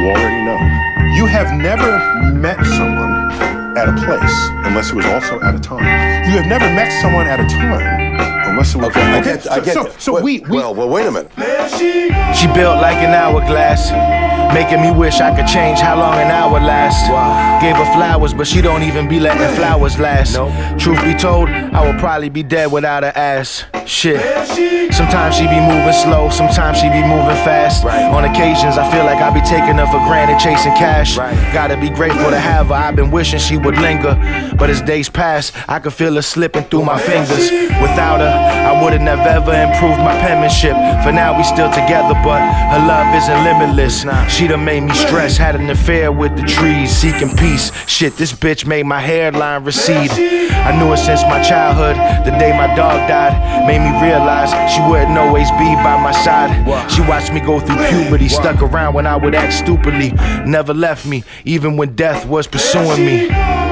you already know. You have never met someone at a place unless it was also at a time. You have never met someone at a time unless it was... Okay, I get it. So wait a minute. She built like an hourglass, making me wish I could change how long an hour lasts. Gave her flowers, but she don't even be letting flowers last. Truth be told, I would probably be dead without her ass. Shit. Sometimes she be moving slow, sometimes she be moving fast. On occasions, I feel like I be taking her for granted, chasing cash. Gotta be grateful to have her, I've been wishing she would linger. But as days pass, I could feel her slipping through my fingers. Without her, I wouldn't have ever improved my penmanship. For now, we still together, but her love isn't limitless. She done made me stress, had an affair with the trees, seeking peace. Shit, this bitch made my hairline recede. I knew her since my childhood, the day my dog died. Made me realize she wouldn't always be by my side. She watched me go through puberty, stuck around when I would act stupidly. Never left me, even when death was pursuing me.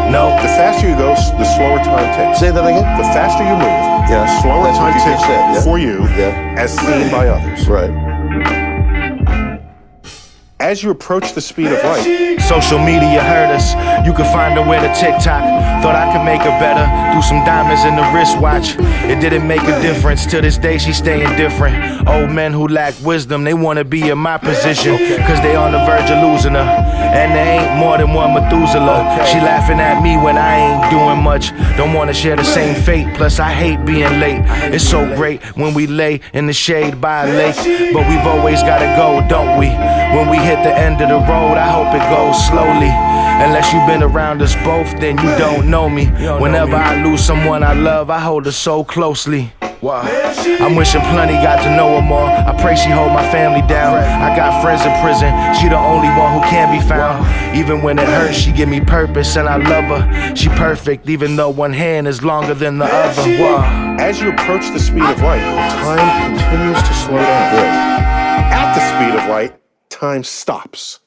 No. The faster you go, the slower time takes. Say that again? The faster you move, the slower That's time what you takes just said, yeah. for you, as seen by others. Right. As you approach the speed of light, Social media hurt us. You could find her with a TikTok. Thought I could make her better. Do some diamonds in the wristwatch. It didn't make a difference. Till this day, she's staying different. Old men who lack wisdom, they wanna be in my position. Cause they on the verge of losing her. And there ain't more than one Methuselah. She laughing at me when I ain't doing much. Don't wanna share the same fate. Plus, I hate being late. It's so great when we lay in the shade by a lake. But we've always gotta go, don't we? When we hit the end of the road, I hope it goes slowly. Unless you've been around us both, then you don't know me. Whenever I lose someone I love, I hold her so closely. I'm wishing plenty got to know her more. I pray she hold my family down. I got friends in prison, she the only one who can be found. Even when it hurts, she give me purpose and I love her. She perfect, even though one hand is longer than the other. as you approach the speed of light, time continues to slow down. At the speed of light, time stops.